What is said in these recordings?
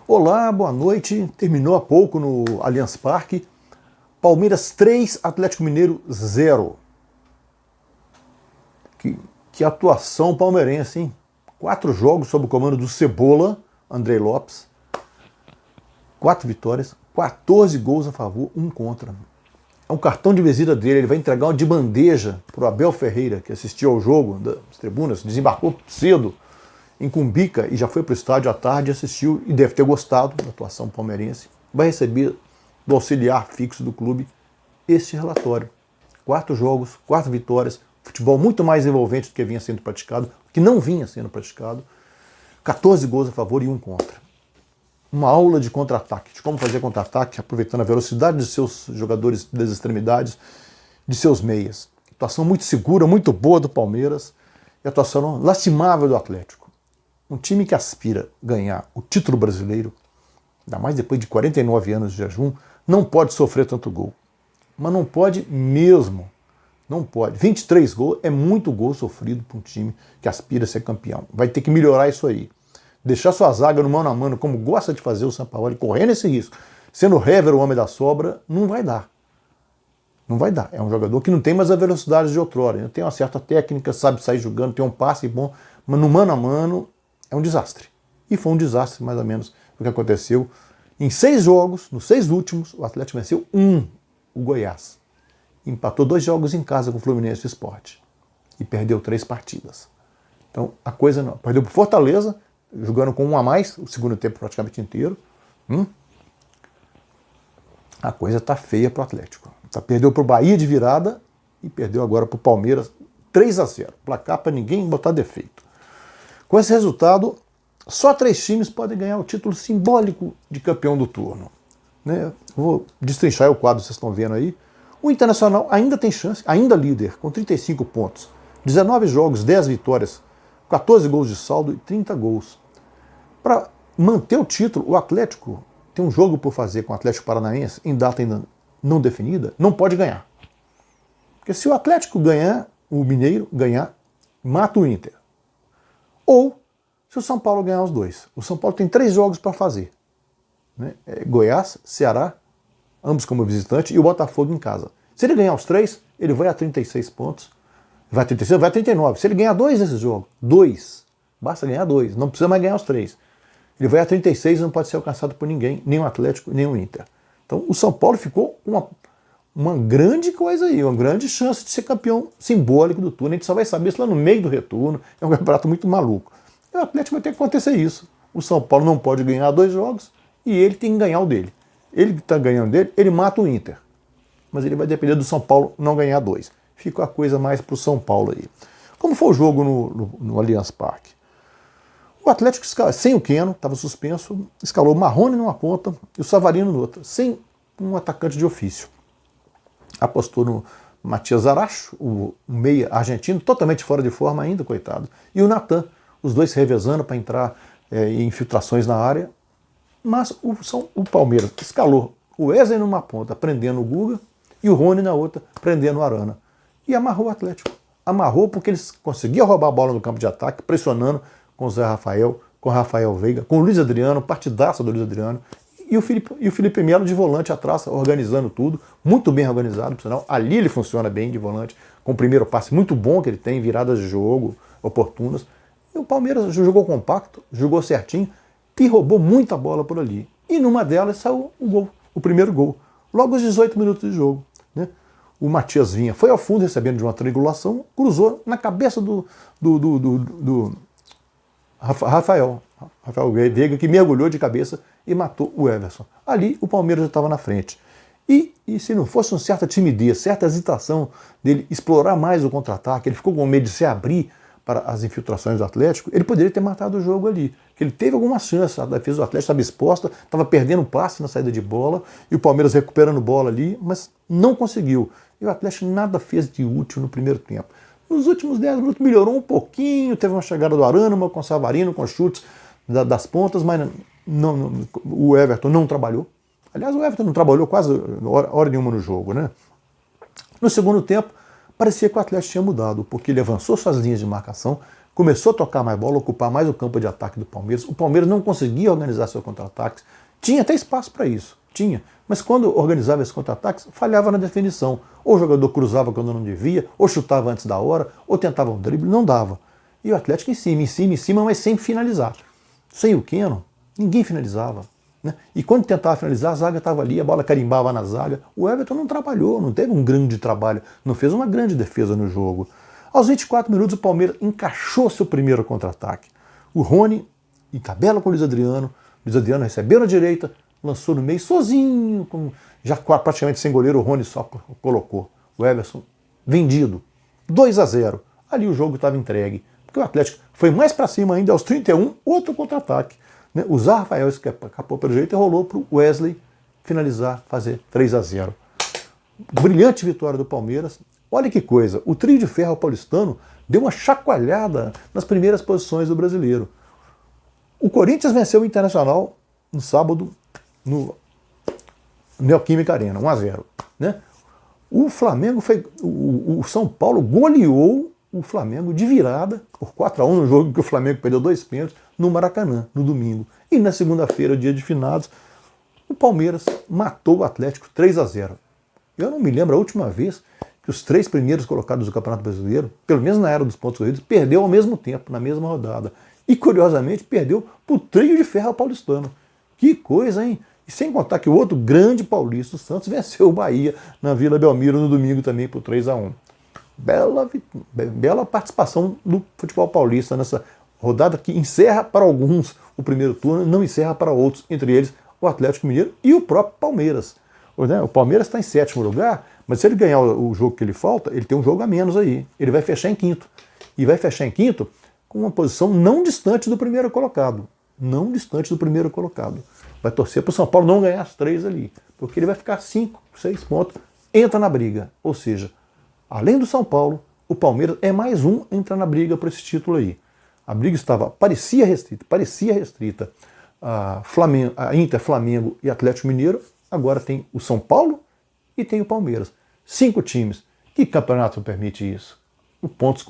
Olá, boa noite. Terminou há pouco no Allianz Parque. Palmeiras 3, Atlético Mineiro 0. Que atuação palmeirense, hein? 4 jogos sob o comando do Cebola, Andrei Lopes. 4 vitórias, 14 gols a favor, 1 contra. É um cartão de visita dele, ele vai entregar de bandeja para o Abel Ferreira, que assistiu ao jogo das tribunas, desembarcou cedo em Cumbica e já foi para o estádio à tarde, assistiu e deve ter gostado da atuação palmeirense. Vai receber do auxiliar fixo do clube este relatório. 4 jogos, 4 vitórias, futebol muito mais envolvente do que vinha sendo praticado, que não vinha sendo praticado, 14 gols a favor e 1 contra. Uma aula de contra-ataque, de como fazer contra-ataque, aproveitando a velocidade de seus jogadores das extremidades, de seus meias. Atuação muito segura, muito boa do Palmeiras e atuação lastimável do Atlético. Um time que aspira ganhar o título brasileiro, ainda mais depois de 49 anos de jejum, não pode sofrer tanto gol. Mas não pode mesmo. Não pode. 23 gols é muito gol sofrido para um time que aspira a ser campeão. Vai ter que melhorar isso aí. Deixar sua zaga no mano a mano, como gosta de fazer o Sampaoli, correndo esse risco, sendo o Hever o homem da sobra, não vai dar. Não vai dar. É um jogador que não tem mais a velocidade de outrora. Ele tem uma certa técnica, sabe sair jogando, tem um passe bom, mas no mano a mano é um desastre. E foi um desastre, mais ou menos, o que aconteceu. Em 6 jogos, nos 6 últimos, o Atlético venceu o Goiás. Empatou 2 jogos em casa com o Fluminense Sport. E perdeu 3 partidas. Então, a coisa não. Perdeu para o Fortaleza, jogando com 1 a mais, o segundo tempo praticamente inteiro. A coisa está feia para o Atlético. Perdeu para o Bahia de virada e perdeu agora para o Palmeiras 3 a 0. Placar para ninguém botar defeito. Com esse resultado, só 3 times podem ganhar o título simbólico de campeão do turno. Vou destrinchar o quadro, vocês estão vendo aí. O Internacional ainda tem chance, ainda líder, com 35 pontos. 19 jogos, 10 vitórias, 14 gols de saldo e 30 gols. Para manter o título, o Atlético tem um jogo por fazer com o Atlético Paranaense, em data ainda não definida, não pode ganhar. Porque se o Atlético ganhar, o Mineiro ganhar, mata o Inter. Ou se o São Paulo ganhar os 2. O São Paulo tem 3 jogos para fazer. Goiás, Ceará, ambos como visitante, e o Botafogo em casa. Se ele ganhar os 3, ele vai a 36 pontos. Vai a 36, vai a 39. Se ele ganhar 2 desses jogos, 2, basta ganhar 2, não precisa mais ganhar os 3. Ele vai a 36 e não pode ser alcançado por ninguém, nem o Atlético, nem o Inter. Então o São Paulo ficou uma grande coisa aí, uma grande chance de ser campeão simbólico do turno. A gente só vai saber isso lá no meio do retorno, é um campeonato muito maluco. E o Atlético vai ter que acontecer isso. O São Paulo não pode ganhar 2 jogos e ele tem que ganhar o dele. Ele que está ganhando dele, ele mata o Inter. Mas ele vai depender do São Paulo não ganhar 2. Fica a coisa mais para o São Paulo aí. Como foi o jogo no Allianz Parque? O Atlético, sem o Keno, estava suspenso, escalou o Marrone numa ponta e o Savarino na outra, sem um atacante de ofício. Apostou no Matias Aracho, o meia argentino, totalmente fora de forma ainda, coitado, e o Natan, os dois se revezando para entrar em infiltrações na área. Mas o Palmeiras escalou o Wesley numa ponta, prendendo o Guga, e o Rony na outra, prendendo o Arana. E amarrou o Atlético. Amarrou porque eles conseguiam roubar a bola no campo de ataque, pressionando com o Zé Rafael, com o Rafael Veiga, com o Luiz Adriano, partidaça do Luiz Adriano, e o Felipe Melo de volante atrás, organizando tudo, muito bem organizado, por sinal. Ali ele funciona bem de volante, com o primeiro passe muito bom que ele tem, viradas de jogo oportunas. E o Palmeiras jogou compacto, jogou certinho, e roubou muita bola por ali. E numa delas saiu o gol, o primeiro gol. Logo aos 18 minutos de jogo. O Matias Vinha foi ao fundo recebendo de uma triangulação, cruzou na cabeça do Rafael Veiga, que mergulhou de cabeça e matou o Everson. Ali o Palmeiras já estava na frente. E se não fosse uma certa timidez, certa hesitação dele explorar mais o contra-ataque, ele ficou com medo de se abrir para as infiltrações do Atlético, ele poderia ter matado o jogo ali. Ele teve algumas chances, a defesa do Atlético estava exposta, estava perdendo passe na saída de bola, e o Palmeiras recuperando bola ali, mas não conseguiu. E o Atlético nada fez de útil no primeiro tempo. Nos últimos 10 minutos melhorou um pouquinho, teve uma chegada do Arana, uma com o Savarino, com chutes das pontas, mas o Everton não trabalhou. Aliás, o Everton não trabalhou quase hora nenhuma no jogo, né? No segundo tempo, parecia que o Atlético tinha mudado, porque ele avançou suas linhas de marcação, começou a tocar mais bola, ocupar mais o campo de ataque do Palmeiras. O Palmeiras não conseguia organizar seus contra-ataques. Tinha até espaço para isso, tinha. Mas quando organizava esses contra-ataques, falhava na definição. Ou o jogador cruzava quando não devia, ou chutava antes da hora, ou tentava um drible, não dava. E o Atlético em cima, mas sem finalizar. Sem o Keno, ninguém finalizava. Né? E quando tentava finalizar, a zaga estava ali, a bola carimbava na zaga. O Everton não trabalhou, não teve um grande trabalho, não fez uma grande defesa no jogo. Aos 24 minutos, o Palmeiras encaixou seu primeiro contra-ataque. O Rony, em tabela com o Luiz Adriano recebeu na direita, lançou no meio sozinho, já praticamente sem goleiro, o Rony só colocou. O Everson vendido. 2-0. Ali o jogo estava entregue. Porque o Atlético foi mais para cima ainda, aos 31, outro contra-ataque. Né? O Zé Rafael escapou pelo jeito e rolou para o Wesley finalizar, fazer 3-0. Brilhante vitória do Palmeiras. Olha que coisa, o trio de ferro paulistano deu uma chacoalhada nas primeiras posições do brasileiro. O Corinthians venceu o Internacional no sábado no Neoquímica Arena, 1-0. Né? O Flamengo o São Paulo goleou o Flamengo de virada por 4-1 no jogo que o Flamengo perdeu 2 pênaltis no Maracanã, no domingo. E na segunda-feira, dia de finados, o Palmeiras matou o Atlético 3-0. Eu não me lembro a última vez que os 3 primeiros colocados do Campeonato Brasileiro, pelo menos na era dos pontos corridos, perdeu ao mesmo tempo, na mesma rodada. E, curiosamente, perdeu para o trio de ferro paulistano. Que coisa, hein? E sem contar que o outro grande paulista, o Santos, venceu o Bahia na Vila Belmiro no domingo também por 3-1. Bela participação do futebol paulista nessa rodada que encerra para alguns o primeiro turno e não encerra para outros, entre eles o Atlético Mineiro e o próprio Palmeiras. O Palmeiras está em 7º lugar, mas se ele ganhar o jogo que ele falta, ele tem um jogo a menos aí. Ele vai fechar em 5º. E vai fechar em 5º com uma posição não distante do primeiro colocado. Não distante do primeiro colocado. Vai torcer para o São Paulo não ganhar as 3 ali, porque ele vai ficar 5, 6 pontos, entra na briga. Ou seja, além do São Paulo, o Palmeiras é mais um a entrar na briga por esse título aí. A briga parecia restrita. A Inter, Flamengo e Atlético Mineiro, agora tem o São Paulo e tem o Palmeiras. 5 times. Que campeonato permite isso? Por pontos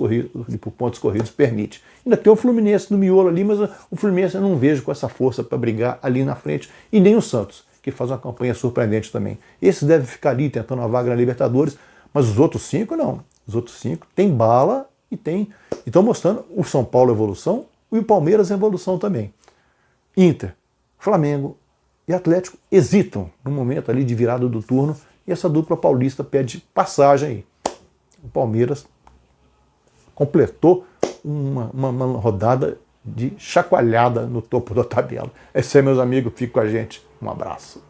corridos permite. Ainda tem o Fluminense no miolo ali, mas o Fluminense eu não vejo com essa força para brigar ali na frente. E nem o Santos, que faz uma campanha surpreendente também. Esse deve ficar ali tentando uma vaga na Libertadores, mas os outros 5 não. Os outros 5 têm bala e estão mostrando o São Paulo evolução e o Palmeiras evolução também. Inter, Flamengo e Atlético hesitam no momento ali de virada do turno e essa dupla paulista pede passagem aí. O Palmeiras completou uma rodada de chacoalhada no topo da tabela. É isso aí, meus amigos. Fique com a gente. Um abraço.